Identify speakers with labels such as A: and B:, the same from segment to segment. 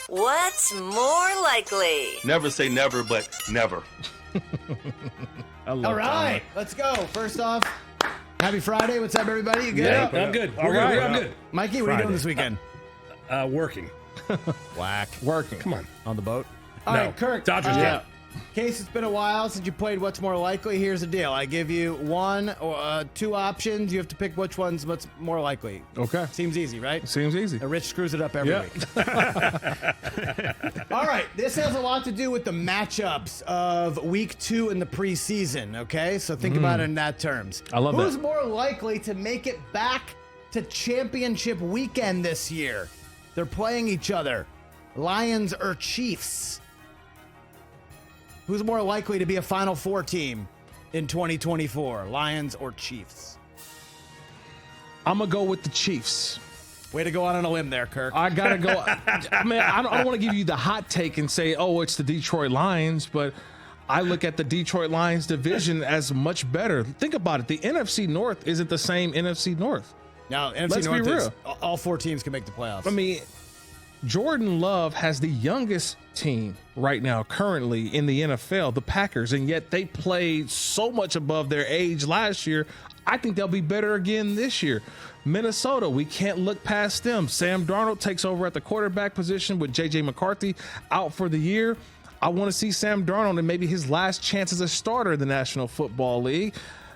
A: What's more likely?
B: Never say never, but never.
C: All right, let's go. First off, happy Friday. What's up, everybody? You good?
D: Yeah, I'm good.
C: All right.
D: I'm good.
C: Mikey, what are you doing this weekend?
D: Working.
C: Whack.
E: Working.
D: Come on.
C: On the boat? All
D: No.
C: right, Kirk.
D: Dodgers game.
C: Case, it's been a while since you played What's More Likely. Here's the deal. I give you one or two options. You have to pick which one's what's more likely.
E: Okay.
C: Seems easy, right?
E: Seems easy.
C: Rich screws it up every
E: Yeah.
C: week. All right. This has a lot to do with the matchups of week 2 in the preseason, okay? So think about it in that terms.
E: I love
C: Who's
E: that.
C: more likely to make it back to championship weekend this year? They're playing each other. Lions or Chiefs? Who's more likely to be a Final Four team in 2024? Lions or Chiefs?
E: I'm going to go with the Chiefs.
C: Way to go out on a limb there, Kirk.
E: I got to go. I mean, I don't want to give you the hot take and say, oh, it's the Detroit Lions, but I look at the Detroit Lions division as much better. Think about it. The NFC North isn't the same NFC North.
C: Now, NFC
E: Let's
C: North
E: be
C: is,
E: real.
C: all 4 teams can make the playoffs.
E: I mean, Jordan Love has the youngest team right now currently in the NFL, the Packers, and yet they played so much above their age last year. I think they'll be better again this year. Minnesota, we can't look past them. Sam Darnold takes over at the quarterback position with J.J. McCarthy out for the year. I want to see Sam Darnold and maybe his last chance as a starter in the National Football League.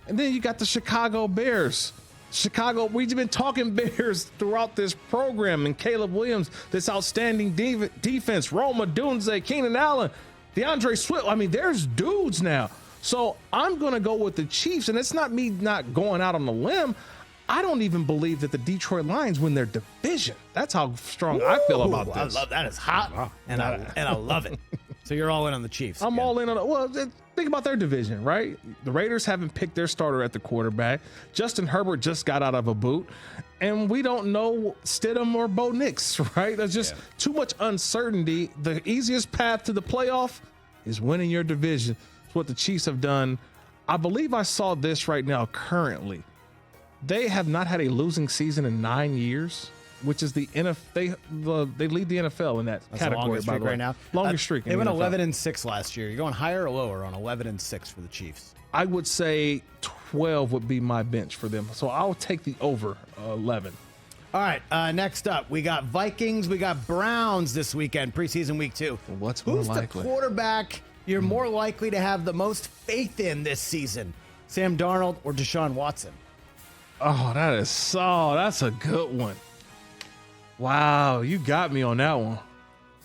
E: And then you got the Chicago Bears. Chicago, we've been talking Bears throughout this program, and Caleb Williams, this outstanding defense, Roma Dunze, Keenan Allen, DeAndre Swift. I mean, there's dudes now. So I'm going to go with the Chiefs, and it's not me not going out on a limb. I don't even believe that the Detroit Lions win their division. That's how strong I feel about this.
C: I love that. It's hot, and I love it. So you're all in on the Chiefs.
E: I'm
C: again.
E: all in on it. Well, think about their division, right? The Raiders haven't picked their starter at the quarterback. Justin Herbert just got out of a boot. And we don't know Stidham or Bo Nix, right? There's just too much uncertainty. The easiest path to the playoff is winning your division. It's what the Chiefs have done. I believe I saw this right now currently. They have not had a losing season in 9 years, which is the NFL. They lead the NFL in that
C: That's
E: category,
C: the longest
E: by
C: streak
E: the way.
C: right now.
E: Longest streak.
C: They
E: in
C: went
E: the NFL.
C: 11-6 last year. You're going higher or lower on 11-6 for the Chiefs?
E: I would say 12 would be my bench for them. So I'll take the over 11.
C: All right, next up, we got Vikings, we got Browns this weekend, preseason week 2.
E: What's more
C: Who's
E: likely?
C: the quarterback you're more likely to have the most faith in this season? Sam Darnold or Deshaun Watson?
E: Oh, that's a good one. Wow, you got me on that one.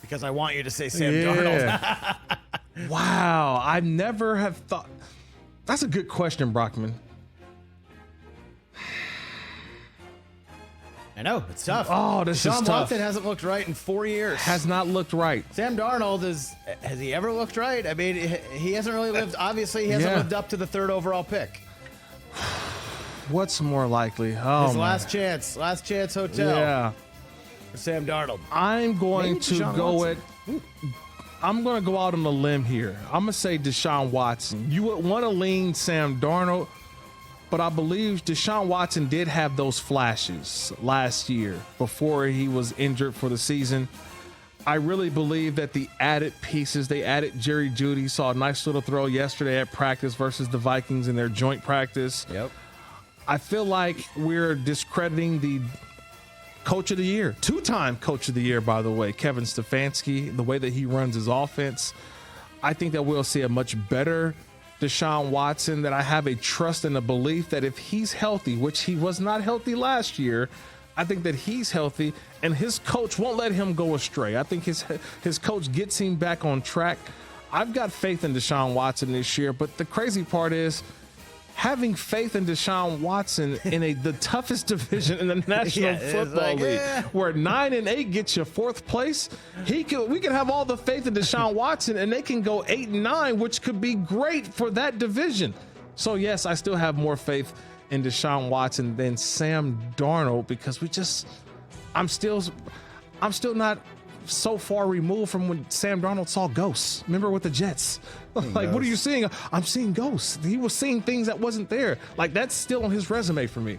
C: Because I want you to say Sam Darnold.
E: Wow, I never have thought. That's a good question, Brockman.
C: I know, it's tough.
E: Oh, this is
C: Deshaun
E: tough.
C: Watson hasn't looked right in 4 years.
E: Has not looked right.
C: Sam Darnold has he ever looked right? I mean, he hasn't really lived, obviously, he hasn't lived up to the 3rd overall pick.
E: What's more likely? Oh,
C: His
E: my.
C: last chance hotel
E: Yeah.
C: for Sam Darnold.
E: I'm going
C: Maybe
E: to
C: Deshaun
E: go
C: Watson.
E: I'm going to go out on a limb here. I'm going to say Deshaun Watson. You would want to lean Sam Darnold, but I believe Deshaun Watson did have those flashes last year before he was injured for the season. I really believe that the added pieces, they added Jerry Jeudy, saw a nice little throw yesterday at practice versus the Vikings in their joint practice.
C: Yep.
E: I feel like we're discrediting the coach of the year, 2-time coach of the year, by the way, Kevin Stefanski, the way that he runs his offense. I think that we'll see a much better Deshaun Watson, that I have a trust and a belief that if he's healthy, which he was not healthy last year, I think that he's healthy and his coach won't let him go astray. I think his coach gets him back on track. I've got faith in Deshaun Watson this year, but the crazy part is having faith in Deshaun Watson in the toughest division in the National Football League, where 9 and 8 gets you 4th place. We can have all the faith in Deshaun Watson, and they can go 8 and 9, which could be great for that division. So yes, I still have more faith in Deshaun Watson than Sam Darnold because I'm still not so far removed from when Sam Darnold saw ghosts. Remember with the Jets? Like, what are you seeing? I'm seeing ghosts. He was seeing things that wasn't there. Like, that's still on his resume for me.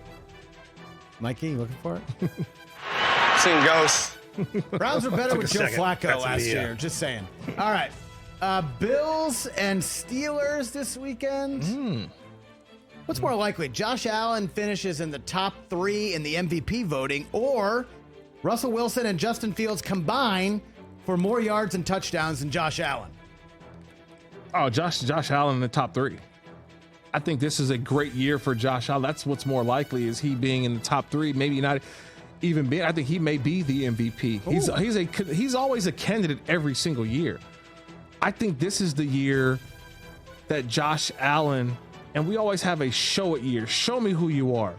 C: Mikey, you looking for it?
F: Seeing ghosts.
C: Browns were better with Joe
B: second.
C: Flacco
B: That's
C: last
B: me,
C: year. Just saying. All right. Bills and Steelers this weekend. What's more likely? Josh Allen finishes in the top 3 in the MVP voting, or Russell Wilson and Justin Fields combine for more yards and touchdowns than Josh Allen?
E: Oh, Josh Allen in the top 3. I think this is a great year for Josh Allen. That's what's more likely, is he being in the top 3, maybe not even being. I think he may be the MVP. He's always a candidate every single year. I think this is the year that Josh Allen, and we always have a show it year. Show me who you are.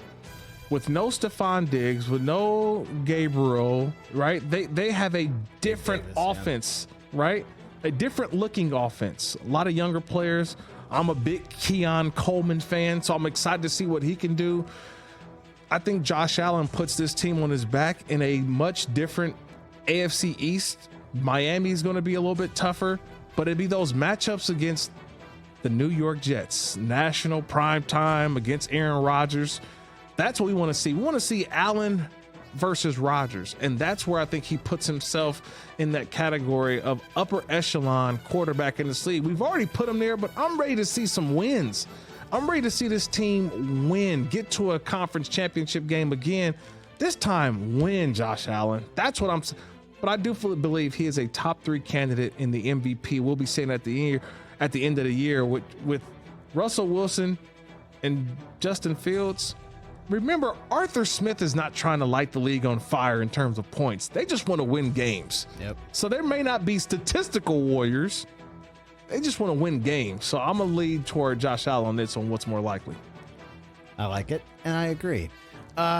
E: With no Stephon Diggs, with no Gabriel, right? They have a different offense, right? A different looking offense. A lot of younger players. I'm a big Keon Coleman fan, so I'm excited to see what he can do. I think Josh Allen puts this team on his back in a much different AFC East. Miami is going to be a little bit tougher, but it'd be those matchups against the New York Jets, national prime time against Aaron Rodgers. That's what we want to see. We want to see Allen versus Rodgers, and that's where I think he puts himself in that category of upper echelon quarterback in this league. We've already put him there, but I'm ready to see some wins. I'm ready to see this team win, get to a conference championship game again. This time, win, Josh Allen. That's what I'm saying. But I do believe he is a top 3 candidate in the MVP. We'll be saying at the end of the year with Russell Wilson and Justin Fields. Remember, Arthur Smith is not trying to light the league on fire in terms of points. They just want to win games.
C: Yep.
E: So there may not be statistical warriors. They just want to win games. So I'm going to lead toward Josh Allen on this on what's more likely.
C: I like it, and I agree.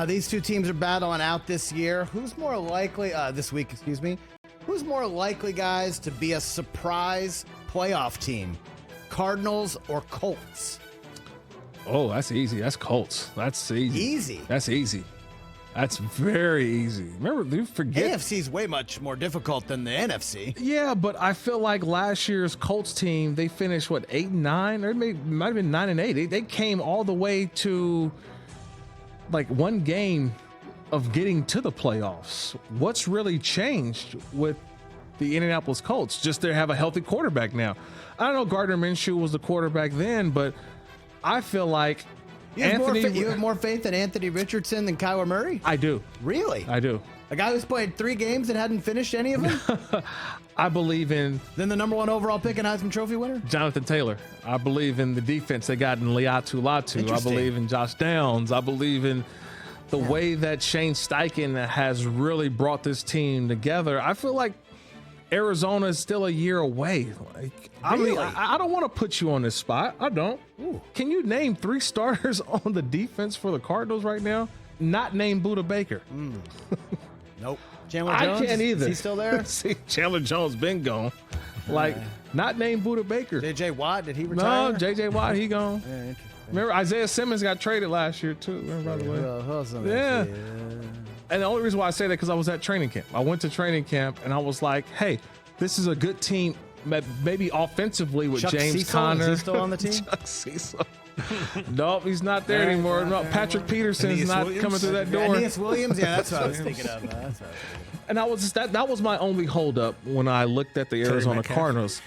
C: These two teams are battling out this year. Who's more likely, this week, excuse me. Who's more likely, guys, to be a surprise playoff team? Cardinals or Colts?
E: Oh, that's easy. That's Colts. That's easy.
C: Easy?
E: That's easy. That's very easy. Remember, you forget.
C: AFC's way much more difficult than the NFC.
E: Yeah, but I feel like last year's Colts team, they finished, 8-9? Or might have been 9-8. They came all the way to like one game of getting to the playoffs. What's really changed with the Indianapolis Colts? Just they have a healthy quarterback now. I don't know Gardner Minshew was the quarterback then, but I feel like
C: You have more faith in Anthony Richardson than Kyler Murray?
E: I do.
C: Really?
E: I do.
C: A guy who's played 3 games and hadn't finished any of them?
E: I believe in
C: Then the number 1 overall pick and Heisman Trophy winner?
E: Jonathan Taylor. I believe in the defense they got in Liatu Latu. I
C: Interesting.
E: believe in Josh Downs. I believe in the way that Shane Steichen has really brought this team together. I feel like Arizona is still a year away. I mean, I don't want to put you on this spot. I don't.
C: Ooh.
E: Can you name 3 starters on the defense for the Cardinals right now? Not named Buda Baker.
C: Nope. Chandler Jones?
E: I can't either.
C: Is he still there?
E: See, Chandler Jones been gone. Not named Buda Baker.
C: J.J. Watt, did he retire?
E: No, J.J. Watt, he gone.
C: Yeah, interesting.
E: Remember, Isaiah Simmons got traded last year, too. Remember, by the way. Yeah. And the only reason why I say that because I was at training camp. I went to training camp, and I was like, hey, this is a good team, maybe offensively with
C: Chuck
E: James
C: Cecil,
E: Conner.
C: is he still on the team?
E: Chuck Cecil. Nope, he's not there anymore. No, Patrick Peterson's
C: Aeneas
E: not
C: Williams?
E: coming through that door.
C: Aeneas Williams? Yeah, that's what I was thinking of.
E: And that was my only holdup when I looked at the Arizona
C: Metcalf.
E: Cardinals.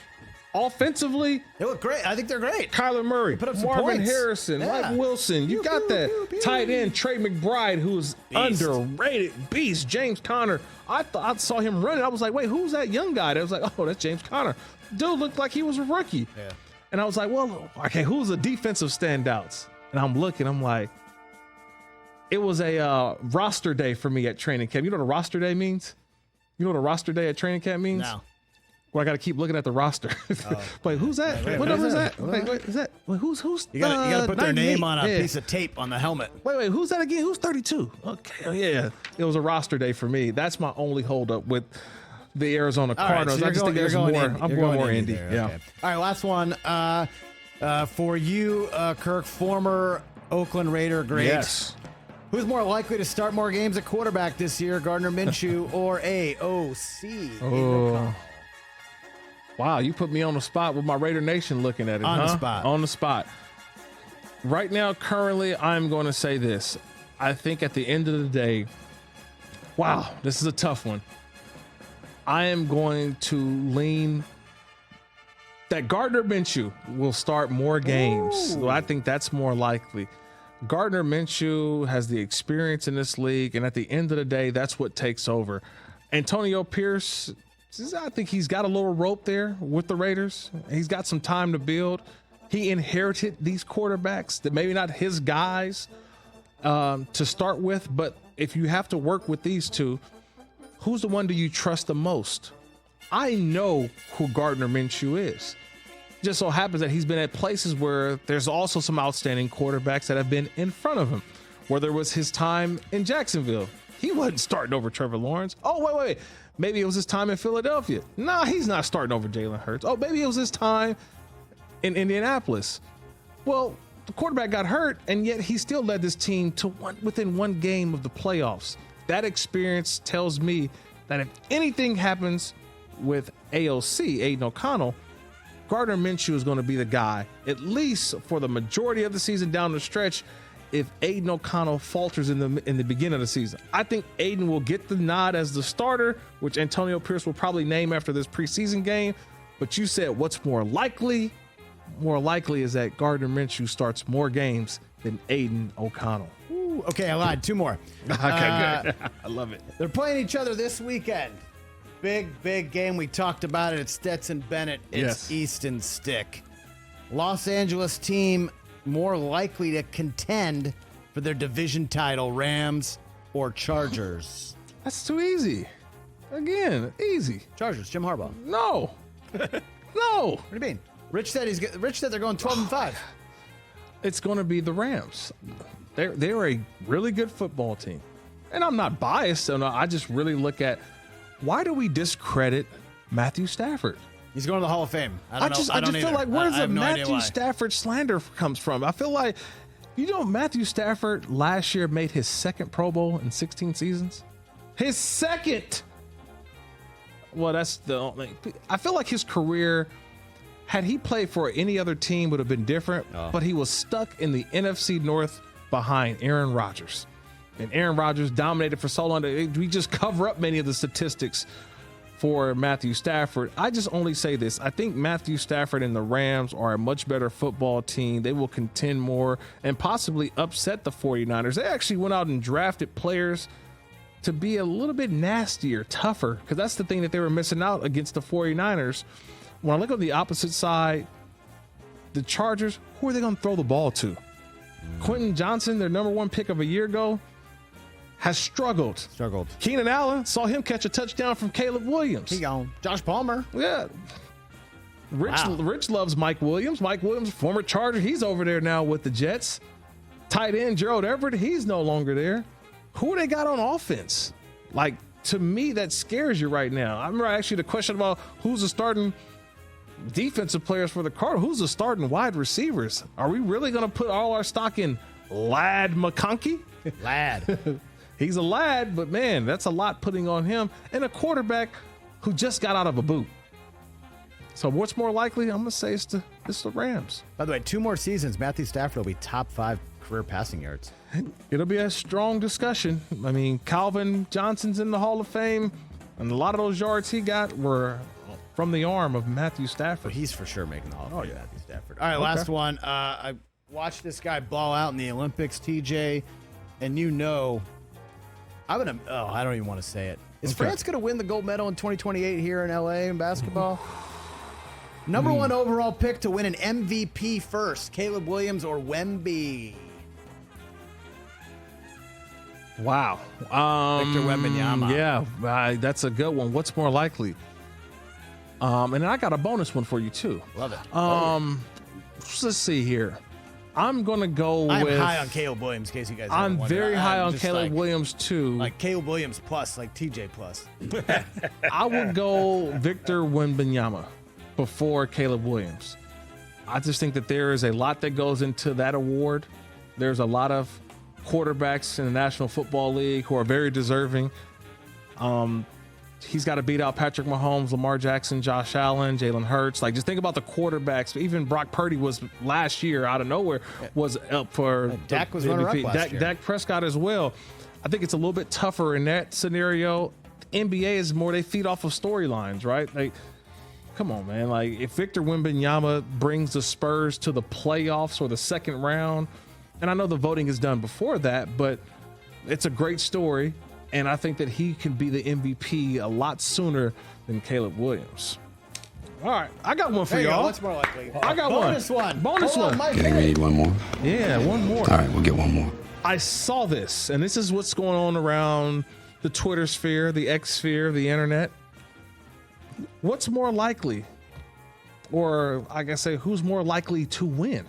E: Offensively,
C: They look great. I think they're great.
E: Kyler Murray,
C: put up some
E: Marvin
C: points.
E: Harrison,
C: Yeah.
E: Mike Wilson. You got that tight end, Trey McBride, who's underrated beast. James Conner. I saw him running. I was like, wait, who's that young guy? I was like, oh, that's James Conner. Dude looked like he was a rookie.
C: Yeah.
E: And I was like, well, okay, who's the defensive standouts? And I'm looking, I'm like, it was a roster day for me at training camp. You know what a roster day means? You know what a roster day at training camp means?
C: No.
E: Well, I got to keep looking at the roster. Wait, who's that? What number is that? Wait, is that? Wait, who's?
C: You got to put their name
E: 98?
C: on a
E: Yeah.
C: piece of tape on the helmet.
E: Wait, who's that again? Who's 32? Okay, oh, yeah. It was a roster day for me. That's my only holdup with the Arizona Cardinals. I just think there's more. I'm going more Indy.
C: there.
E: Yeah.
C: Okay. All right, last one. For you, Kirk, former Oakland Raider great.
E: Yes.
C: Who's more likely to start more games at quarterback this year, Gardner Minshew or AOC?
E: Oh. Wow, you put me on the spot with my Raider Nation looking at it.
C: On the spot.
E: On the spot. Right now, currently, I'm going to say this. I think at the end of the day, wow, this is a tough one. I am going to lean that Gardner Minshew will start more games. So I think that's more likely. Gardner Minshew has the experience in this league, and at the end of the day, that's what takes over. Antonio Pierce, I think he's got a little rope there with the Raiders. He's got some time to build. He inherited these quarterbacks that maybe not his guys to start with, but if you have to work with these two, who's the one do you trust the most? I know who Gardner Minshew is. Just so happens that he's been at places where there's also some outstanding quarterbacks that have been in front of him. Whether it was his time in Jacksonville, he wasn't starting over Trevor Lawrence. Oh, wait. Maybe it was his time in Philadelphia. Nah, he's not starting over Jalen Hurts. Oh, maybe it was his time in Indianapolis. Well, the quarterback got hurt, and yet he still led this team to within one game of the playoffs. That experience tells me that if anything happens with AOC, Aiden O'Connell, Gardner Minshew is going to be the guy, at least for the majority of the season down the stretch, if Aiden O'Connell falters in the beginning of the season. I think Aiden will get the nod as the starter, which Antonio Pierce will probably name after this preseason game. But you said what's more likely? More likely is that Gardner Minshew starts more games than Aiden O'Connell.
C: Ooh, okay, I lied. Two more.
E: Okay, good. I love it.
C: They're playing each other this weekend. Big game. We talked about it. It's Stetson Bennett. It's Easton Stick. Los Angeles team more likely to contend for their division title, Rams or Chargers?
E: That's too easy. Again, easy.
C: Chargers, Jim Harbaugh.
E: No. No.
C: What do you mean? Rich said they're going 12-5.
E: It's going to be the Rams. They're a really good football team. And I'm not biased, so no, I just really look at why do we discredit Matthew Stafford?
C: He's going to the Hall of Fame.
E: I just feel like where does the Matthew Stafford slander comes from? I feel like, Matthew Stafford last year made his second Pro Bowl in 16 seasons. His second. Well, that's the only. I feel like his career, had he played for any other team, would have been different. But he was stuck in the NFC North behind Aaron Rodgers. And Aaron Rodgers dominated for so long that we just cover up many of the statistics for Matthew Stafford. I just only say this. I think Matthew Stafford and the Rams are a much better football team. They will contend more and possibly upset the 49ers. They actually went out and drafted players to be a little bit nastier, tougher, because that's the thing that they were missing out against the 49ers. When I look on the opposite side, the Chargers, who are they going to throw the ball to? Quentin Johnson, their number one pick of a year ago, has struggled. Keenan Allen, saw him catch a touchdown from Caleb Williams.
C: He gone. Josh Palmer.
E: Yeah. Rich loves Mike Williams. Mike Williams, former Charger, he's over there now with the Jets. Tight end Gerald Everett, he's no longer there. Who they got on offense? Like, to me, that scares you right now. I remember I asked you the question about who's the starting defensive players for the Cardinals. Who's the starting wide receivers? Are we really going to put all our stock in Lad McConkey?
C: Lad.
E: He's a lad, but man, that's a lot putting on him. And a quarterback who just got out of a boot. So what's more likely? I'm going to say it's the Rams.
C: By the way, 2 more seasons, Matthew Stafford will be top 5 career passing yards.
E: It'll be a strong discussion. I mean, Calvin Johnson's in the Hall of Fame, and a lot of those yards he got were from the arm of Matthew Stafford.
C: But he's for sure making the Hall of Fame, Matthew Stafford. All right, last one. I watched this guy ball out in the Olympics, TJ, and I don't even want to say it. Is France going to win the gold medal in 2028 here in LA in basketball? Number 1 overall pick to win an MVP first, Caleb Williams or Wemby?
E: Wow.
C: Victor Wembanyama.
E: Yeah, that's a good one. What's more likely? And I got a bonus one for you too.
C: Love it.
E: Let's see here. I'm going to go
C: I'm
E: with...
C: high on Caleb Williams, in case you guys
E: I'm very high on Caleb
C: like,
E: Williams, too.
C: Like Caleb Williams plus, like TJ plus.
E: I would go Victor Wembanyama before Caleb Williams. I just think that there is a lot that goes into that award. There's a lot of quarterbacks in the National Football League who are very deserving. He's got to beat out Patrick Mahomes, Lamar Jackson, Josh Allen, Jalen Hurts. Like, just think about the quarterbacks. Even Brock Purdy was last year out of nowhere was up for
C: Dak was runner-up last year.
E: Dak Prescott as well. I think it's a little bit tougher in that scenario. NBA is more they feed off of storylines, right? Like, come on, man. Like, if Victor Wembanyama brings the Spurs to the playoffs or the second round, and I know the voting is done before that, but it's a great story, and I think that he can be the MVP a lot sooner than Caleb Williams. All right, I got one for y'all.
C: What's more likely?
E: I got
C: Bonus one.
E: Bonus
C: Hold
E: one.
C: on, Mike.
D: Okay, we need one more.
E: Yeah, one more.
D: All right, we'll get one more.
E: I saw this, and this is what's going on around the Twitter sphere, the X sphere, the internet. What's more likely, or I guess say, who's more likely to win?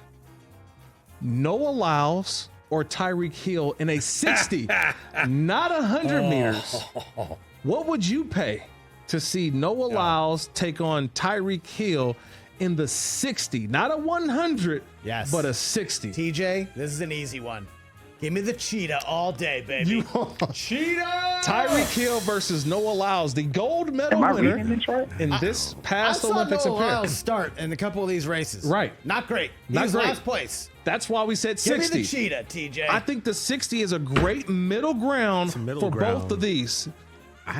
E: Noah Lyles or Tyreek Hill in a 60, not 100 meters. What would you pay to see Noah Lyles take on Tyreek Hill in the 60, not a 100,
C: Yes.
E: but a 60?
C: TJ, this is an easy one. Give me the cheetah all day, baby. Cheetah!
E: Tyreek Hill versus Noah Lyles, the gold medal winner in this past
C: I saw
E: Olympics
C: Noah Lyles
E: appearance.
C: start in a couple of these races.
E: Right.
C: Not great.
E: Not
C: He's
E: great.
C: last place.
E: That's why we said
C: Give
E: 60.
C: me the cheetah, TJ.
E: I think the 60 is a great middle ground for both of these.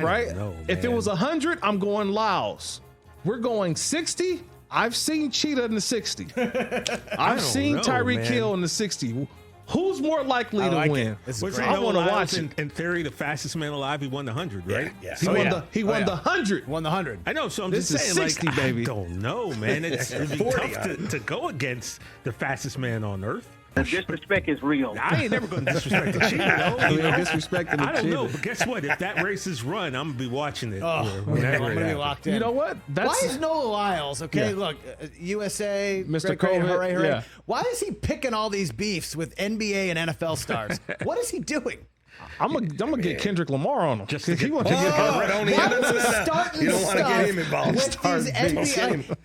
E: Right?
F: know,
E: If it
F: man.
E: was 100, I'm going Lyles. We're going 60. I've seen Cheetah in the 60. I've seen
F: know,
E: Tyreek
F: man.
E: Hill in the 60. Who's more likely
C: I
E: to
C: like
E: win?
C: it. This is
F: What's
C: great.
E: I want to watch it.
F: In theory, the fastest man alive. He won the 100, right?
C: Yeah.
E: He
C: Oh,
E: won
C: yeah.
E: the he
C: Oh,
E: won
C: yeah.
E: the 100.
C: Won the 100.
F: I know, so I'm
E: This
F: just
E: is
F: saying,
E: 60,
F: like,
E: baby.
F: I don't know, man. It'd be
C: 40
F: tough to go against the fastest man on earth.
G: The disrespect is real.
F: I ain't never going to disrespect the cheetah, though.
E: We ain't disrespecting the
F: I don't know,
E: Cheetah.
F: but guess what? If that race is run, I'm going to be watching it.
C: Oh,
F: whenever
C: I'm
F: it
C: going to be
F: happens.
C: locked in.
E: You know what?
C: Why is Noah Lyles, okay,
E: Yeah.
C: look, USA,
E: Mr.
C: great,
E: COVID,
C: hooray, hooray.
E: yeah.
C: Why is he picking all these beefs with NBA and NFL stars? What is he doing?
E: I'm gonna get Kendrick Lamar on him.
F: Just to
E: he
F: get-
E: wants to get
C: Why is he starting
B: You don't wanna
C: stuff
B: get him involved.
C: with
B: Start
C: these
B: beefs.
C: NBA?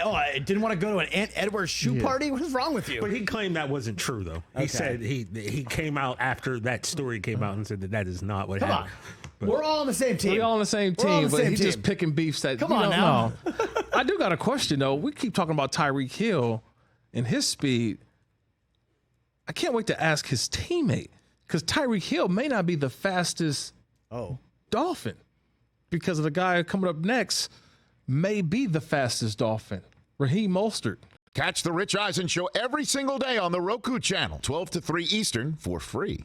C: I didn't want to go to an Aunt Edwards shoe party? What is wrong with you?
F: But he claimed that wasn't true, though. He said he came out after that story came out and said that is not what
C: Come on.
F: happened.
C: We're all on the same team.
E: We're all on the same
C: We're all on
E: team,
C: the
E: but
C: same
E: he's just
C: team.
E: picking beefs that
C: Come
E: we
C: on
E: don't
C: now.
E: know. I do got a question though. We keep talking about Tyreek Hill and his speed. I can't wait to ask his teammate because Tyreek Hill may not be the fastest Dolphin because of the guy coming up next may be the fastest Dolphin, Raheem Mostert.
H: Catch the Rich Eisen Show every single day on the Roku channel, 12 to 3 Eastern, for free.